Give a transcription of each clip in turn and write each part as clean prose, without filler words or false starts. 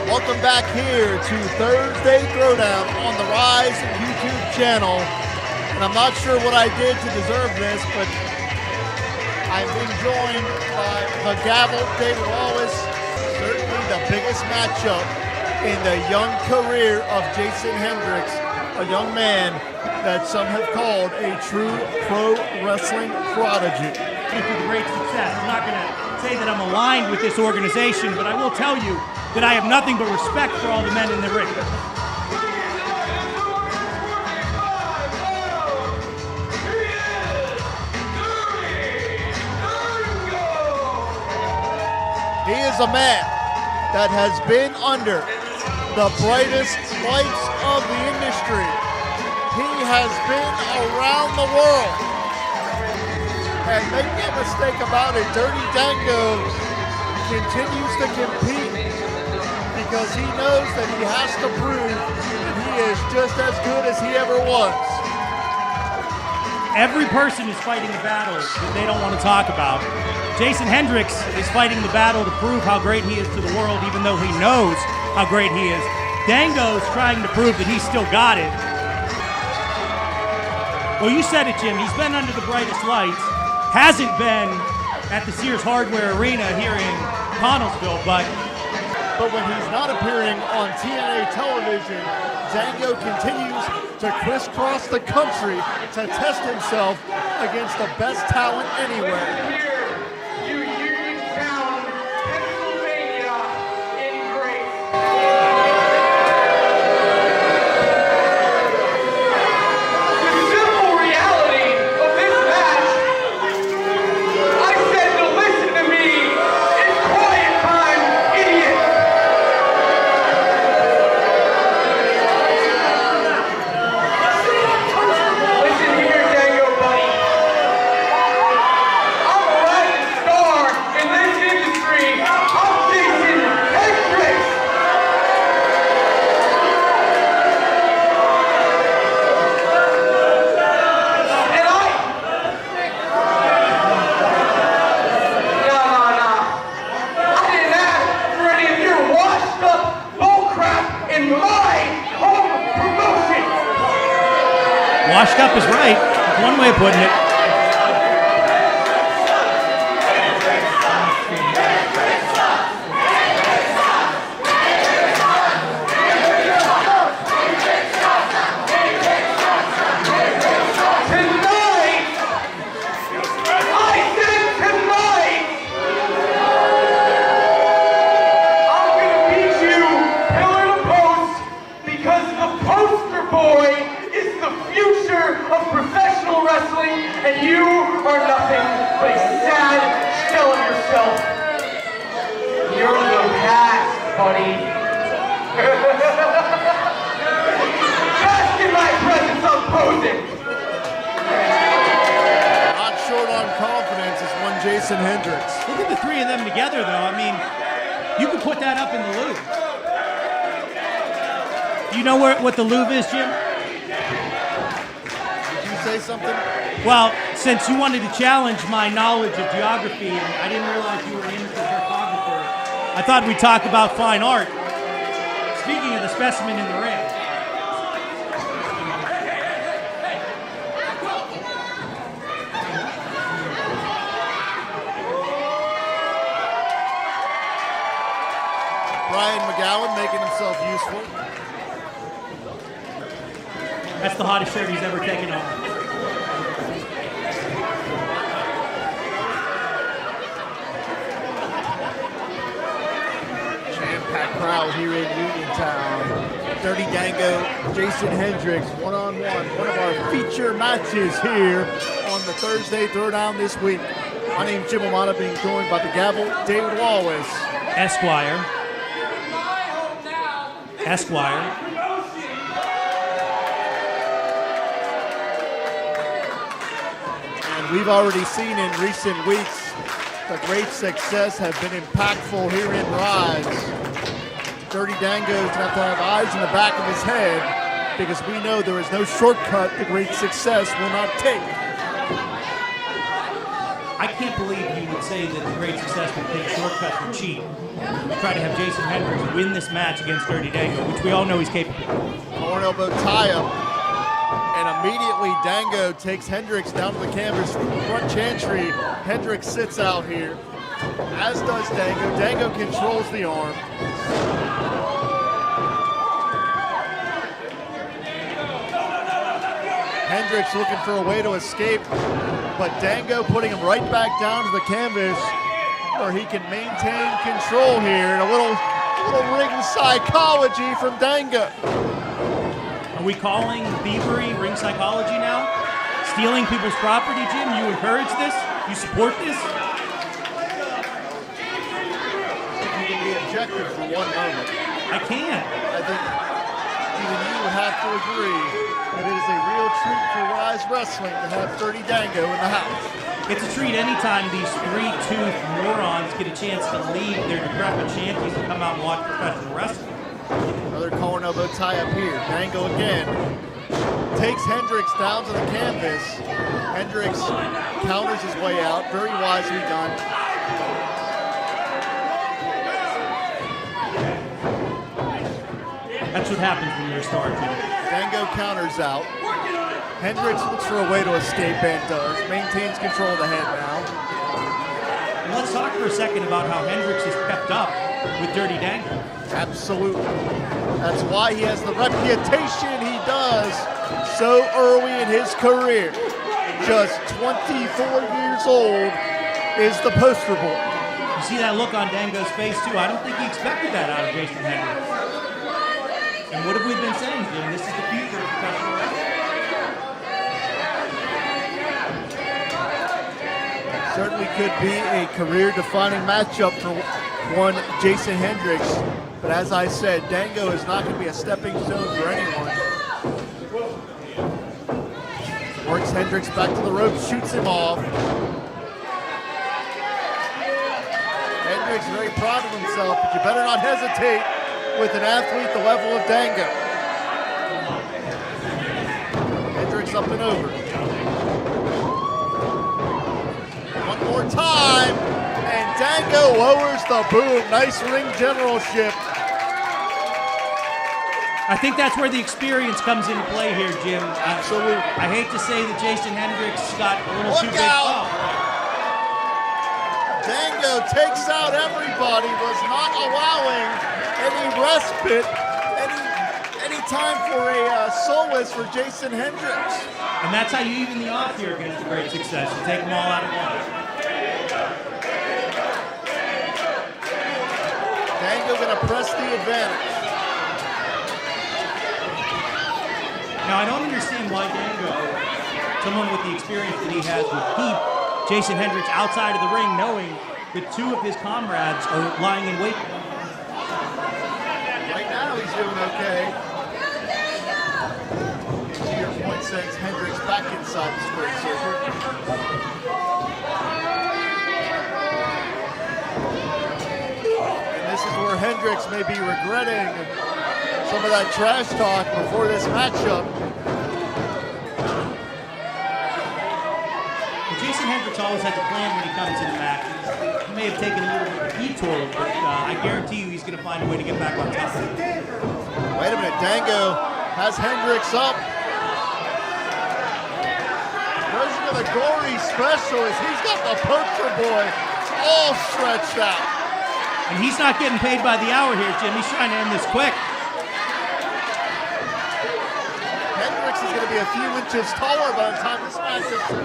Welcome back here to Thursday Throwdown on the Ryse YouTube channel. And I'm not sure what I did to deserve this, but I've been joined by the Gavel, David Wallace, certainly the biggest matchup in the young career of Jason Hendrix, a young man that some have called a true pro wrestling prodigy. Into great success. I'm not going to say that I'm aligned with this organization, but I will tell you that I have nothing but respect for all the men in the ring. He is a man that has been under the brightest lights of the industry. He has been around the world. And make no mistake about it, Dirty Dango continues to compete because he knows that he has to prove that he is just as good as he ever was. Every person is fighting a battle that they don't want to talk about. Jason Hendrix is fighting the battle to prove how great he is to the world, even though he knows how great he is. Dango's trying to prove that he's still got it. Well, you said it, Jim. He's been under the brightest lights. Hasn't been at the Sears Hardware Arena here in Connellsville, but when he's not appearing on TNA television, Dango continues to crisscross the country to test himself against the best talent anywhere. Uniontown, Pennsylvania, in Grace. The simple reality of this match, I said to listen to me, it's quiet time, idiot. Listen here, Dango buddy. I'm a rising star in this industry. I'm Jason Hendrix. And I didn't ask for any of your washed up bullcrap in my home promotion. washed up is right. That's one way of putting it. Tonight, I said tonight, I'm gonna beat you pillar to post because the poster boy is the future of professional wrestling, and you are nothing but a sad shell of yourself. You're the past, buddy. Bask in my presence, I'm posing. Not short on confidence is one Jason Hendrix. Look at the three of them together, though. I mean, you could put that up in the Louvre. Do you know what the Louvre is, Jim? Did you say something? Well, since you wanted to challenge my knowledge of geography, and I didn't realize you were an amateur cartographer, I thought we'd talk about fine art. Speaking of the specimen in the ring. Brian McGowan making himself useful. That's the hottest shirt he's ever taken on. Jam-packed crowd here in Uniontown. Dirty Dango, Jason Hendrix, one-on-one. One of our feature matches here on the Thursday Throwdown this week. My name's Jim Amata, being joined by the Gavel, David Wallace. Esquire. And we've already seen in recent weeks the great success have been impactful here in Ryse. Dirty Dango's going to have eyes in the back of his head because we know there is no shortcut the great success will not take. I can't believe you would say that the great success would take shortcuts or cheat. Try to have Jason Hendrix win this match against Dirty Dango, which we all know he's capable of. Corn elbow tie-up. And immediately Dango takes Hendrix down to the canvas front chantry. Hendrix sits out here, as does Dango. Dango controls the arm. Hendrix looking for a way to escape, but Dango putting him right back down to the canvas where he can maintain control here. And a little ring psychology from Dango. Are we calling thievery ring psychology now? Stealing people's property, Jim? You encourage this? You support this? You can be objective for one moment. I can't. I think even you would have to agree that it is a real treat for Ryse Wrestling to have Dirty Dango in the house. It's a treat anytime these three-toothed morons get a chance to leave their decrepit shanties and come out and watch professional wrestling. Another collar and elbow tie up here. Dango again takes Hendrix down to the canvas. Hendrix counters his way out. Very wisely done. That's what happens when you're a star, Jim. Dango counters out. Hendrix looks for a way to escape and does. Maintains control of the head now. And let's talk for a second about how Hendrix is kept up with Dirty Dango. Absolutely. That's why he has the reputation he does so early in his career. Just 24 years old is the poster boy. You see that look on Dango's face, too? I don't think he expected that out of Jason Hendrix. And what have we been saying, Jim? This is the future of professional wrestling. Certainly could be a career-defining matchup for one Jason Hendrix. But as I said, Dango is not going to be a stepping stone for anyone. Works Hendrix back to the rope, shoots him off. Hendrix very proud of himself, but you better not hesitate with an athlete the level of Dango. Hendrix up and over. One more time, and Dango lowers the boom. Nice ring generalship. I think that's where the experience comes into play here, Jim. Absolutely. I hate to say that Jason Hendrix got a little too Look big. out! Dango takes out everybody, was not allowing any respite, any time for a solace for Jason Hendrix. And that's how you even the odds here against the great success. You take them all out at once. Dango gonna press the advantage. Now, I don't understand why Dango, someone with the experience that he has, would keep Jason Hendrix outside of the ring knowing that two of his comrades are lying in wait. Right now he's doing okay. To your point, sends Hendrix back inside the square circle. And this is where Hendrix may be regretting some of that trash talk before this matchup. Well, Jason Hendrix always has a plan when he comes in the match. He may have taken a little bit of a detour, but I guarantee you he's going to find a way to get back on top. Wait a minute, Dango has Hendrix up. Version of the gory specialist. He's got the poster boy all stretched out. And he's not getting paid by the hour here, Jim. He's trying to end this quick. Hendrix is going to be a few inches taller by the time this match is through.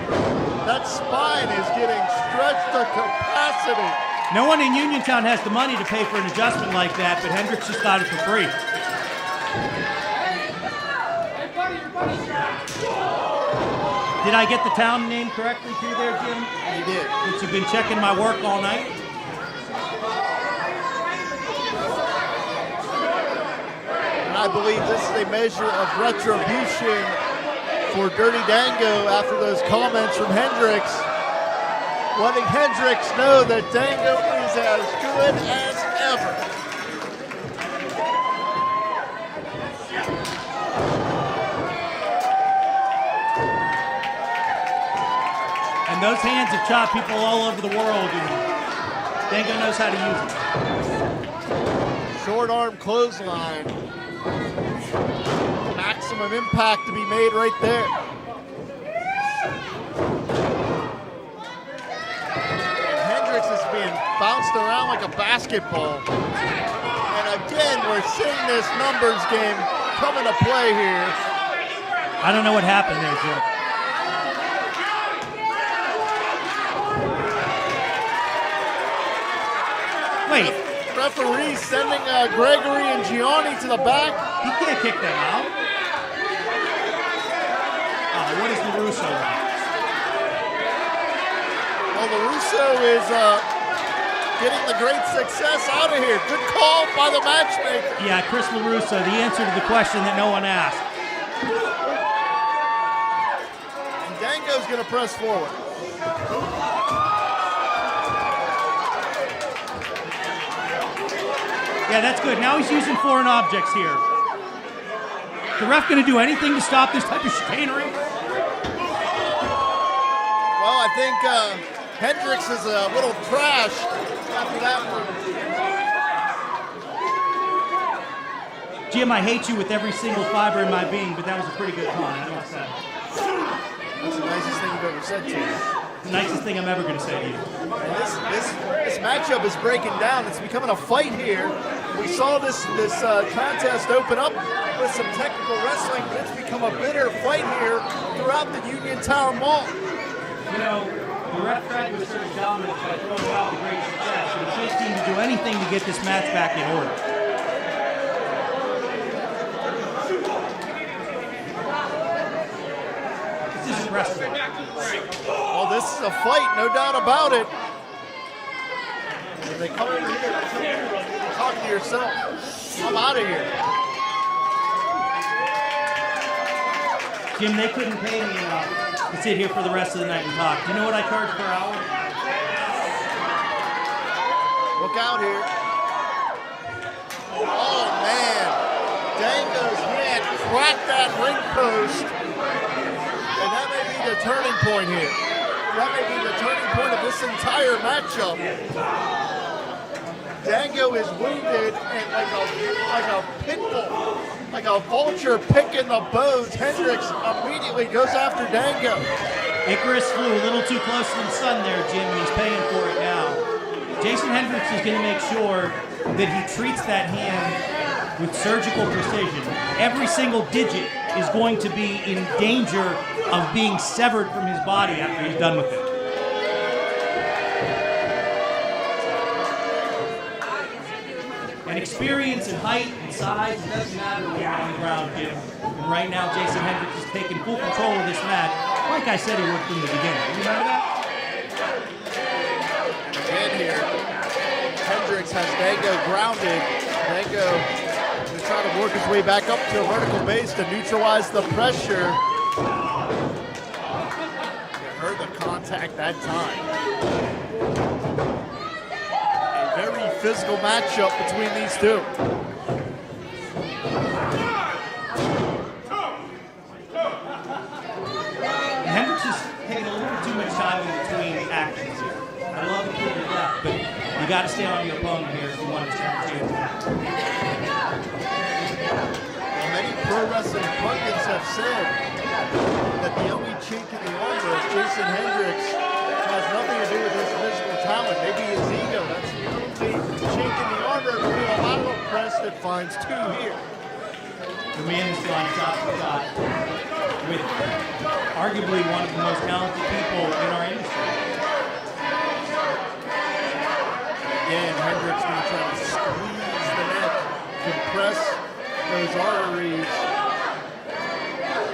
That spine is getting stretched to capacity. No one in Uniontown has the money to pay for an adjustment like that, but Hendrix just got it for free. Did I get the town name correctly too there, Jim? You did. Since you've been checking my work all night? And I believe this is a measure of retribution for Dirty Dango after those comments from Hendrix. Letting Hendrix know that Dango is as good as ever. And those hands have chopped people all over the world, and Dango knows how to use it. Short arm clothesline. Maximum impact to be made right there. And Hendrix is being bounced around like a basketball. And again, we're seeing this numbers game come into play here. I don't know what happened there, Jim. Wait. Referee sending Gregory and Gianni to the back. He can't kick them out. Oh, what is LaRusso like? Well, LaRusso is getting the great success out of here. Good call by the matchmaker. Yeah, Chris LaRusso, the answer to the question that no one asked. And Dango's going to press forward. Yeah, that's good. Now he's using foreign objects here. The ref going to do anything to stop this type of chicanery? Well, I think Hendrix is a little trash after that one. Jim, I hate you with every single fiber in my being, but that was a pretty good con. I must say. That's the nicest thing you've ever said to me. The nicest thing I'm ever going to say to you. And this matchup is breaking down. It's becoming a fight here. We saw this contest open up with some technical wrestling, but it's become a bitter fight here throughout the Uniontown Mall. You know, the ref tried to assert dominance by throwing out the great success, and he can't seem to do anything to get this match back in order. This is wrestling. Well, this is a fight, no doubt about it. If they come over here, talk to yourself. I'm out of here. Jim, they couldn't pay me enough to sit here for the rest of the night and talk. Do you know what I charge per hour? Look out here. Oh, man. Dango's hand cracked that ring post. And that may be the turning point here. That may be the turning point of this entire matchup. Dango is wounded and like a pit bull, like a vulture picking the bones. Hendrix immediately goes after Dango. Icarus flew a little too close to the sun there, Jim, and he's paying for it now. Jason Hendrix is going to make sure that he treats that hand with surgical precision. Every single digit is going to be in danger of being severed from his body after he's done with it. And experience and height and size, it doesn't matter when you're on the ground, Jim. And right now, Jason Hendrix is taking full control of this match, like I said he would from the beginning. You remember that? And here, Hendrix has Dango grounded. Dango is trying to work his way back up to a vertical base to neutralize the pressure. They heard the contact that time. Very physical matchup between these two. Hendrix is taking a little too much time in between actions here. I love the kid to death, but you got to stay on your opponent here if you want to stand a chance. Well, many pro wrestling pundits have said that the only chink in the armor of Jason Hendrix has nothing to do with his physical talent. Maybe his ego. That's the only chink in the armor between a lateral press that finds two here. The man is flying shot for shot with arguably one of the most talented people in our industry. Again, Hendrix going to try to squeeze the neck, compress those arteries,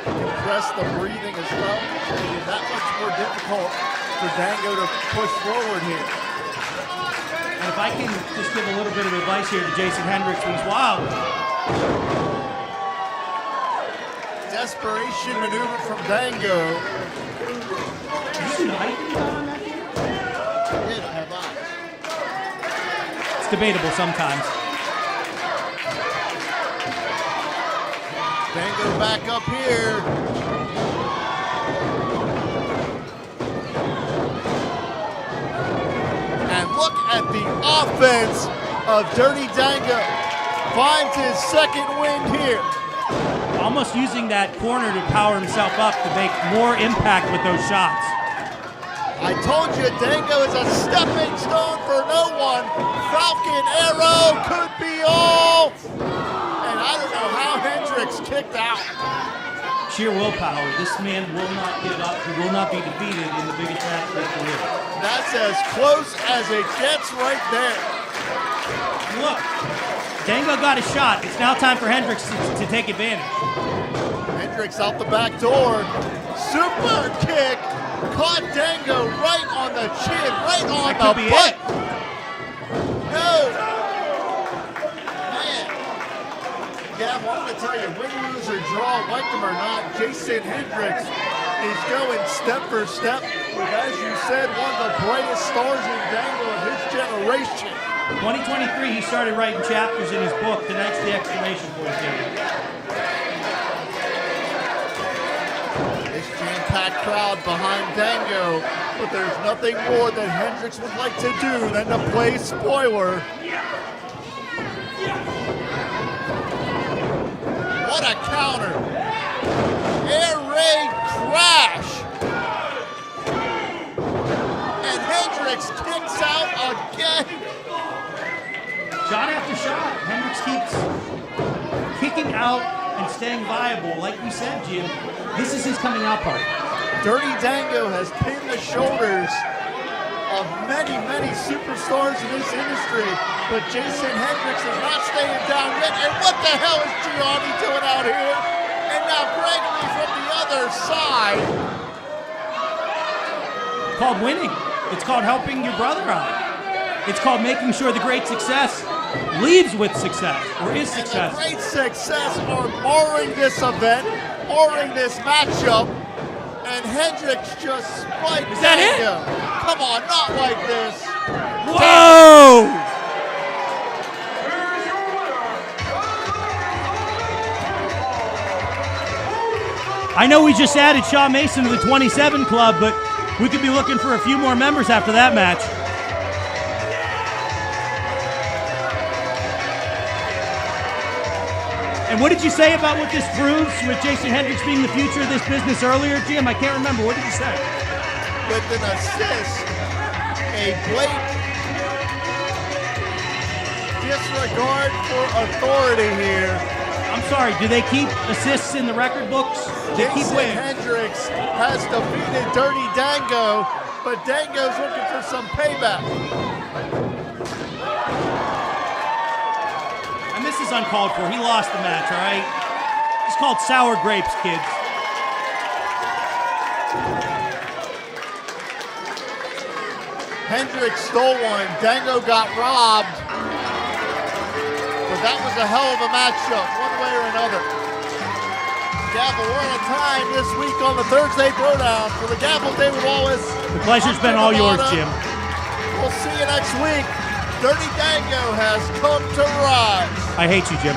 compress the breathing as well. Making it that much more difficult for Dango to push forward here. And if I can just give a little bit of advice here to Jason Hendrix, he's wild. Desperation maneuver from Dango. Did you see the height that he got on that kid? I did, I have eyes. It's debatable sometimes. Dango back up here. look at the offense of Dirty Dango. Finds his second win here. Almost using that corner to power himself up to make more impact with those shots. I told you, Dango is a stepping stone for no one. Falcon arrow could be all. And I don't know how Hendrix kicked out. Sheer willpower. This man will not give up. He will not be defeated in the biggest match of his career. That's as close as it gets right there. Look, Dango got a shot. It's now time for Hendrix to take advantage. Hendrix out the back door. Super kick. Caught Dango right on the chin, right on the butt. No. Man. Yeah, I want to tell you, win, lose, or draw, like them or not, Jason Hendrix is going step for step with, as you said, one of the brightest stars in Dango of his generation. 2023, he started writing chapters in his book. Tonight's the exclamation point game. This jam-packed crowd behind Dango, but there's nothing more that Hendrix would like to do than to play spoiler. What a counter. Air raid crash. And Hendrix kicks out again. Shot after shot, Hendrix keeps kicking out and staying viable. Like we said, Jim, this is his coming out party. Dirty Dango has pinned the shoulders of many, many superstars in this industry, but Jason Hendrix is not staying down yet. And what the hell is Gianni doing out here? And now Gregory from the other side. It's called winning. It's called helping your brother out. It's called making sure the great success leaves with success, or is success. And the great success are marring this event, marring this matchup, and Hendrix just spiked. Is that Dango. Come on, not like this. Whoa! I know we just added Shaw Mason to the 27 club, but we could be looking for a few more members after that match. And what did you say about what this proves with Jason Hendrix being the future of this business earlier, Jim? I can't remember. What did you say? With an assist, a blatant disregard for authority here. I'm sorry, do they keep assists in the record books? They keep Jason winning. Hendrix has defeated Dirty Dango, but Dango's looking for some payback. And this is uncalled for. He lost the match, all right? It's called sour grapes, kids. Hendrix stole one. Dango got robbed. But that was a hell of a matchup, one way or another. Gavel, we're out of time this week on the Thursday Throwdown. For the Gavel, David Wallace. The pleasure's been all yours, Jim. We'll see you next week. Dirty Dango has come to rise. I hate you, Jim.